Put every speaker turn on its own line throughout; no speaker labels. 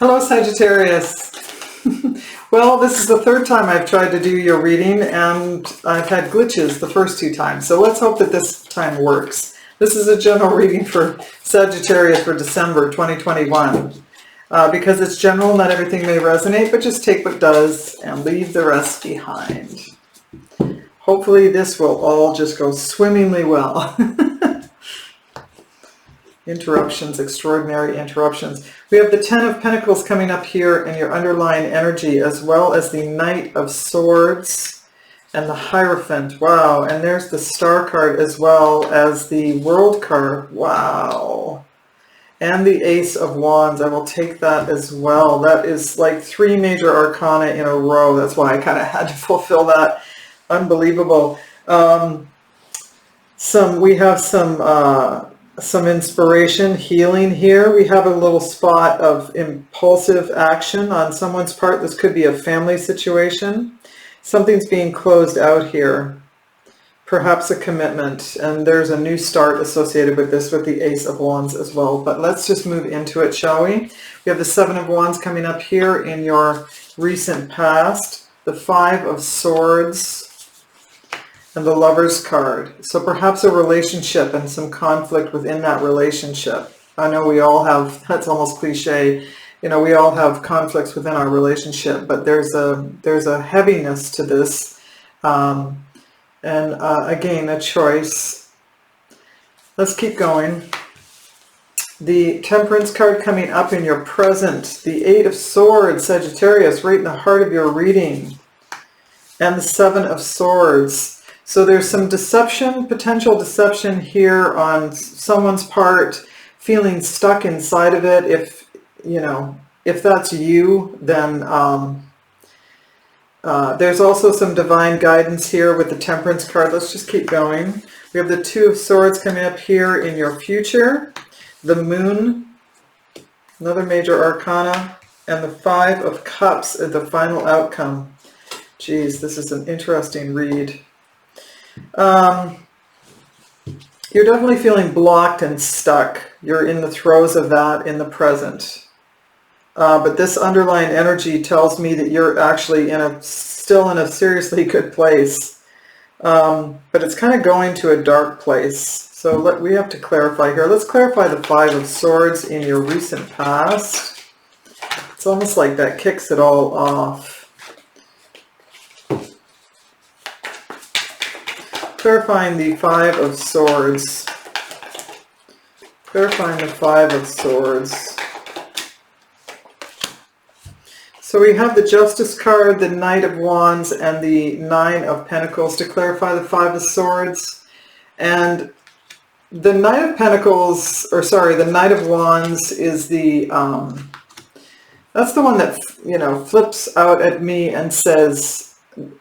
Hello, Sagittarius. Well, this is the third time I've tried to do your reading, and I've had glitches the first two times. So let's hope that this time works. This is a general reading for Sagittarius for December 2021. Because it's general, not everything may resonate, but just take what does and leave the rest behind. Hopefully this will all just go swimmingly well. Interruptions, extraordinary interruptions. We have the Ten of Pentacles coming up here in your underlying energy, as well as the Knight of Swords and the Hierophant. Wow. And there's the Star card as well as the World card. Wow. And the Ace of Wands. I will take that as well. That is like 3 major arcana in a row. That's why I kind of had to fulfill that. Unbelievable. We have some inspiration, healing here. We have a little spot of impulsive action on someone's part. This could be a family situation. Something's being closed out here. Perhaps a commitment. And there's a new start associated with this with the Ace of Wands as well. But let's just move into it, shall we? We have the Seven of Wands coming up here in your recent past. The Five of Swords. And the Lover's card. So perhaps a relationship and some conflict within that relationship. I know we all have, that's almost cliche, you know, we all have conflicts within our relationship, but there's a heaviness to this. Again, a choice. Let's keep going. The Temperance card coming up in your present. The Eight of Swords, Sagittarius, right in the heart of your reading. And the Seven of Swords. So there's some deception, potential deception here on someone's part, feeling stuck inside of it. If, you know, if that's you, then there's also some divine guidance here with the Temperance card. Let's just keep going. We have the Two of Swords coming up here in your future, the Moon, another major arcana, and the Five of Cups at the final outcome. Geez, this is an interesting read. You're definitely feeling blocked and stuck. You're in the throes of that in the present. But this underlying energy tells me that you're actually still in a seriously good place. But it's kind of going to a dark place. So we have to clarify here. Let's clarify the Five of Swords in your recent past. It's almost like that kicks it all off. Clarifying the Five of Swords. Clarifying the Five of Swords. So we have the Justice card, the Knight of Wands, and the Nine of Pentacles to clarify the Five of Swords. And the Knight of Pentacles, or sorry, the Knight of Wands is the, that's the one that, you know, flips out at me and says,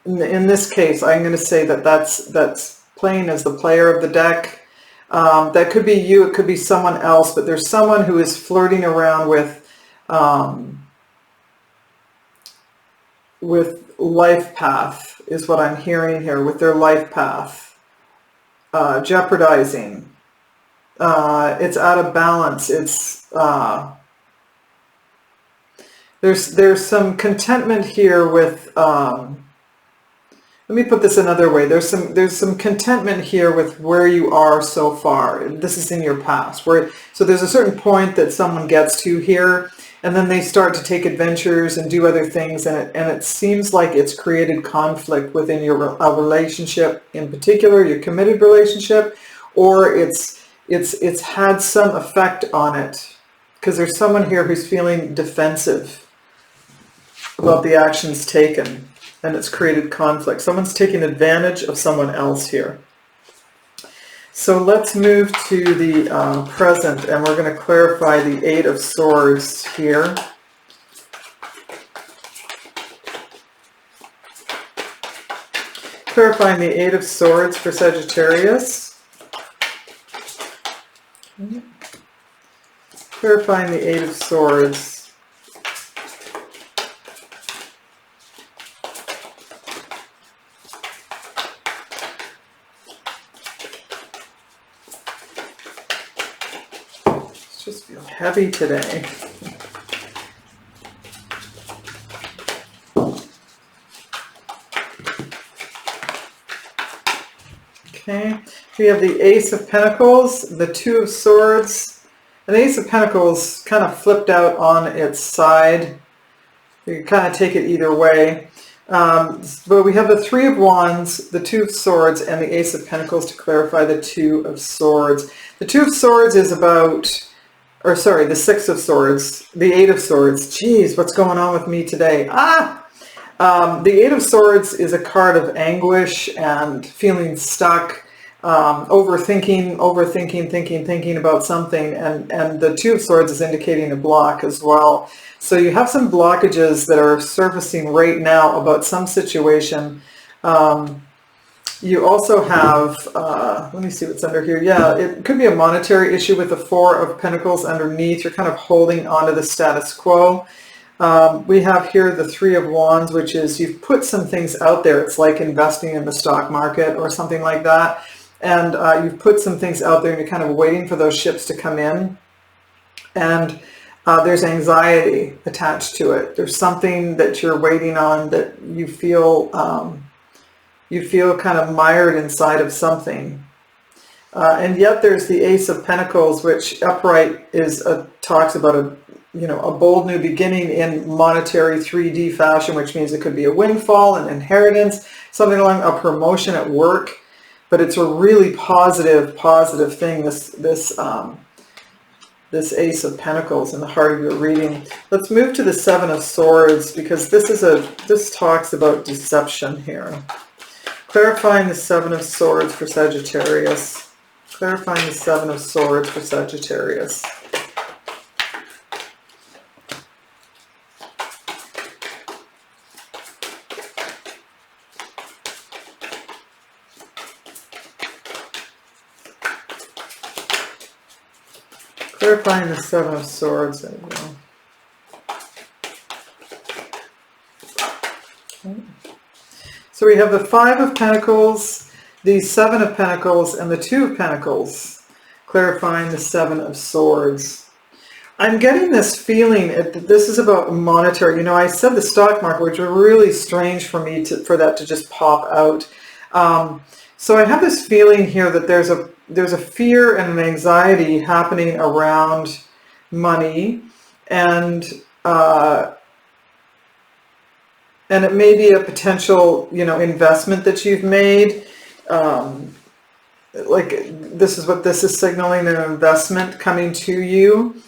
in this case, I'm going to say that that's playing as the player of the deck. That could be you, it could be someone else, but there's someone who is flirting around with life path, is what I'm hearing here, with their life path. Jeopardizing. It's out of balance. It's there's some contentment here with let me put this another way. There's some contentment here with where you are so far. This is in your past. So there's a certain point that someone gets to here, and then they start to take adventures and do other things, and it seems like it's created conflict within your relationship, in particular your committed relationship, or it's had some effect on it, because there's someone here who's feeling defensive about the actions taken. And it's created conflict. Someone's taking advantage of someone else here. So let's move to the present, and we're going to clarify the Eight of Swords here. Clarifying the Eight of Swords for Sagittarius. Clarifying the Eight of Swords. Just feel heavy today. We have the Ace of Pentacles, the Two of Swords, and the Ace of Pentacles kind of flipped out on its side. You can kind of take it either way. But we have the Three of Wands, the Two of Swords, and the Ace of Pentacles to clarify the Two of Swords. The Two of Swords is about, or sorry, the Six of Swords, the Eight of Swords. Geez, what's going on with me today? The Eight of Swords is a card of anguish and feeling stuck, overthinking, thinking about something, and the Two of Swords is indicating a block as well. So you have some blockages that are surfacing right now about some situation. You also have, let me see what's under here. Yeah, it could be a monetary issue with the Four of Pentacles underneath. You're kind of holding onto the status quo. We have here the Three of Wands, which is you've put some things out there. It's like investing in the stock market or something like that. And you've put some things out there and you're kind of waiting for those ships to come in. And there's anxiety attached to it. There's something that you're waiting on that you feel kind of mired inside of something. And yet there's the Ace of Pentacles, which upright is talks about a bold new beginning in monetary 3D fashion, which means it could be a windfall, an inheritance, something along a promotion at work. But it's a really positive thing, this Ace of Pentacles in the heart of your reading. Let's move to the Seven of Swords, because this talks about deception here. Clarifying the Seven of Swords for Sagittarius. Clarifying the Seven of Swords for Sagittarius. Clarifying the Seven of Swords. There we go. Okay. So we have the Five of Pentacles, the Seven of Pentacles, and the Two of Pentacles. Clarifying the Seven of Swords. I'm getting this feeling that this is about monetary. I said the stock market, which was really strange for me for that to just pop out. So I have this feeling here that there's a fear and an anxiety happening around money, and it may be a potential, investment that you've made. Like this is what this is signaling, an investment coming to you.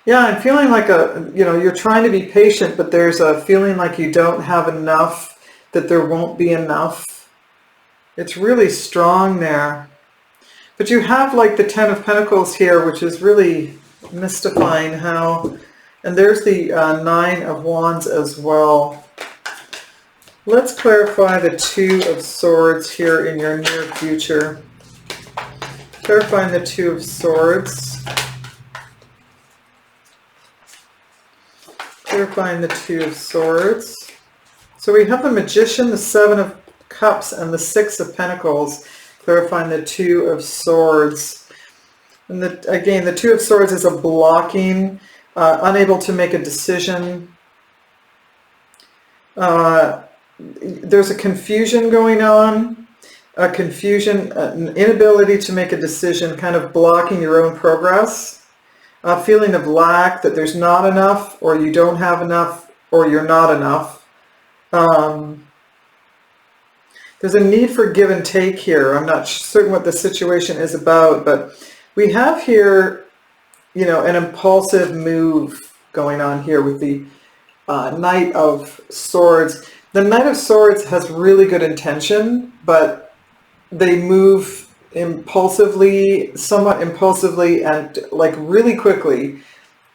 Yeah, I'm feeling like you're trying to be patient, but there's a feeling like you don't have enough, that there won't be enough. It's really strong there. But you have like the Ten of Pentacles here, which is really mystifying how, and there's the Nine of Wands as well. Let's clarify the Two of Swords here in your near future. Clarifying the Two of Swords. Clarifying the Two of Swords. So we have the Magician, the Seven of Cups, and the Six of Pentacles. Clarifying the Two of Swords. And again, the Two of Swords is a blocking, unable to make a decision. There's a confusion going on. An inability to make a decision, kind of blocking your own progress. A feeling of lack, that there's not enough, or you don't have enough, or you're not enough. There's a need for give and take here. I'm not certain what the situation is about, but we have here, an impulsive move going on here with the Knight of Swords. The Knight of Swords has really good intention, but they move impulsively, somewhat impulsively, and like really quickly,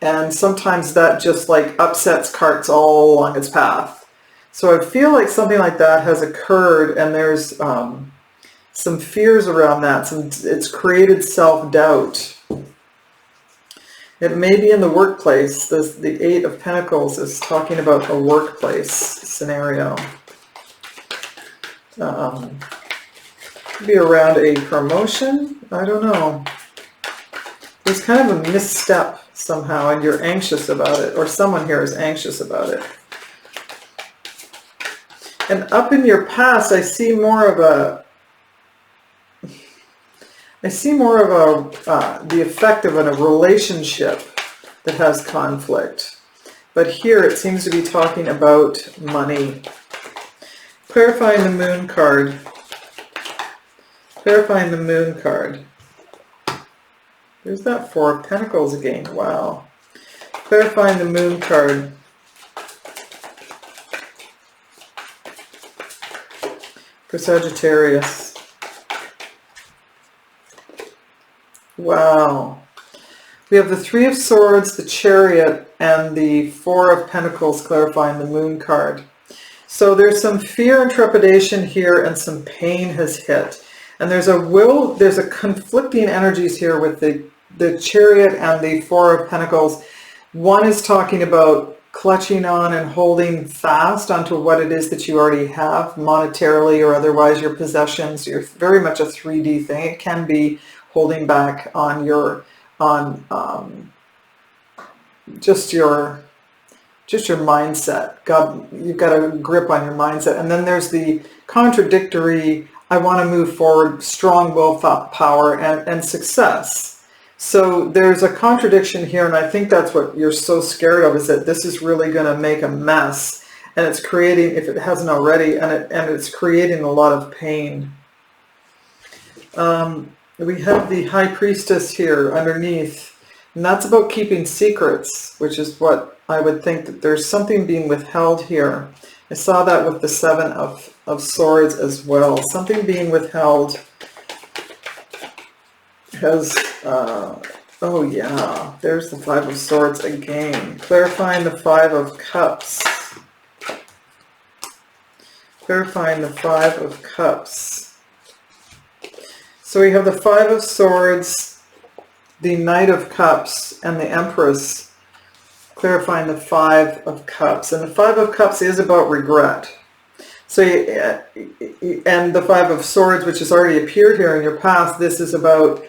and sometimes that just like upsets carts all along its path. So I feel like something like that has occurred, and there's some fears around that. It's created self-doubt. It may be in the workplace. The Eight of Pentacles is talking about a workplace scenario. Be around a promotion? I don't know. There's kind of a misstep somehow, and you're anxious about it, or someone here is anxious about it. And up in your past, I see more of a, the effect of a relationship that has conflict. But here it seems to be talking about money. Clarifying the Moon card. Clarifying the Moon card. There's that Four of Pentacles again. Wow. Clarifying the Moon card. For Sagittarius. Wow. We have the Three of Swords, the Chariot, and the Four of Pentacles clarifying the Moon card. So there's some fear and trepidation here, and some pain has hit. And there's a conflicting energies here with the Chariot and the Four of Pentacles. One is talking about clutching on and holding fast onto what it is that you already have, monetarily or otherwise, your possessions. You're very much a 3D thing. It can be holding back on your just your mindset. God, you've got a grip on your mindset. And then there's the contradictory, I want to move forward, strong willpower and success. So there's a contradiction here, and I think that's what you're so scared of, is that this is really going to make a mess, and it's creating, if it hasn't already, and it's creating a lot of pain. We have the High Priestess here underneath, and that's about keeping secrets, which is what I would think, that there's something being withheld here. I saw that with the Seven of Swords as well. Something being withheld has, oh yeah, there's the Five of Swords again. Clarifying the Five of Cups. Clarifying the Five of Cups. So we have the Five of Swords, the Knight of Cups, and the Empress. Clarifying the Five of Cups. And the Five of Cups is about regret. So, and the Five of Swords, which has already appeared here in your past, this is about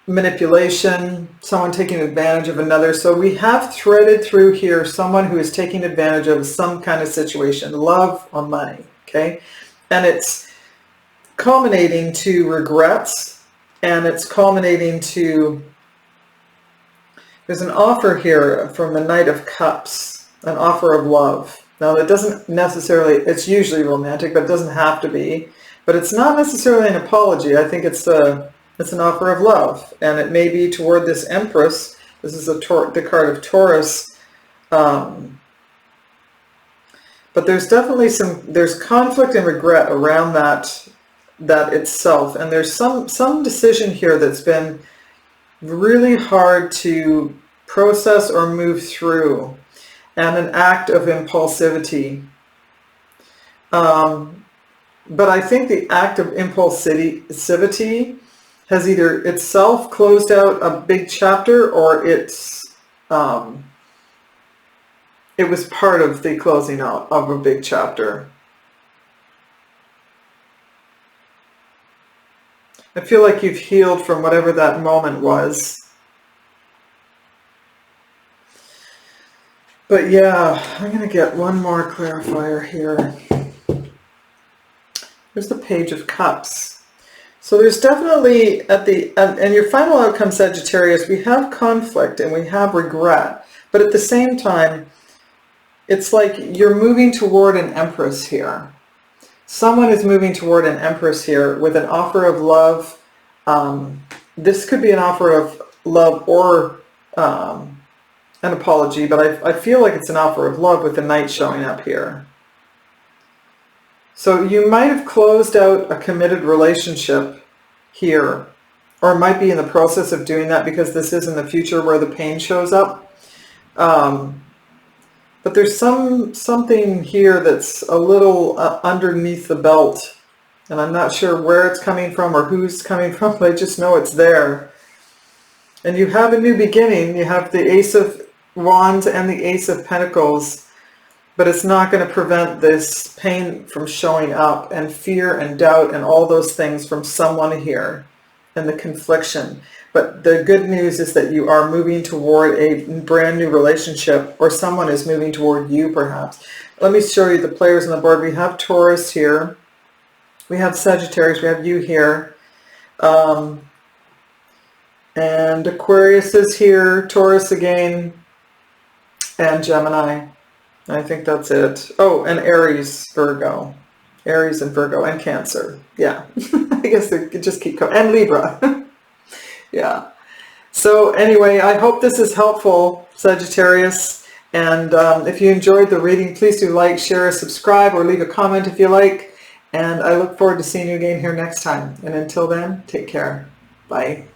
manipulation, someone taking advantage of another. So we have threaded through here someone who is taking advantage of some kind of situation, love or money, okay? And it's culminating to regrets, and it's culminating to, there's an offer here from the Knight of Cups, an offer of love. Now that doesn't necessarily, it's usually romantic, but it doesn't have to be. But it's not necessarily an apology. I think it's an offer of love, and it may be toward this Empress. This is the card of Taurus. But there's definitely there's conflict and regret around that itself, and there's some decision here that's been really hard to process or move through, and an act of impulsivity. But I think the act of impulsivity has either itself closed out a big chapter, or it was part of the closing out of a big chapter. I feel like you've healed from whatever that moment was. But yeah, I'm going to get one more clarifier here. There's the Page of Cups. So there's definitely, and your final outcome, Sagittarius, we have conflict and we have regret. But at the same time, it's like you're moving toward an Empress here. Someone is moving toward an Empress here with an offer of love. This could be an offer of love or an apology, but I feel like it's an offer of love with the Knight showing up here. So you might have closed out a committed relationship here, or might be in the process of doing that, because this is in the future where the pain shows up. But there's something here that's a little underneath the belt, and I'm not sure where it's coming from or who's coming from, but I just know it's there. And you have a new beginning. You have the Ace of Wands and the Ace of Pentacles. But it's not going to prevent this pain from showing up, and fear and doubt and all those things from someone here. and the confliction. But the good news is that you are moving toward a brand new relationship, or someone is moving toward you perhaps. Let me show you the players on the board. We have Taurus here. We have Sagittarius. We have you here. And Aquarius is here. Taurus again. And Gemini. I think that's it. Oh, and Aries, Virgo. Aries and Virgo and Cancer. Yeah. I guess they could just keep going. And Libra. Yeah. So anyway, I hope this is helpful, Sagittarius. And if you enjoyed the reading, please do like, share, subscribe, or leave a comment if you like. And I look forward to seeing you again here next time. And until then, take care. Bye.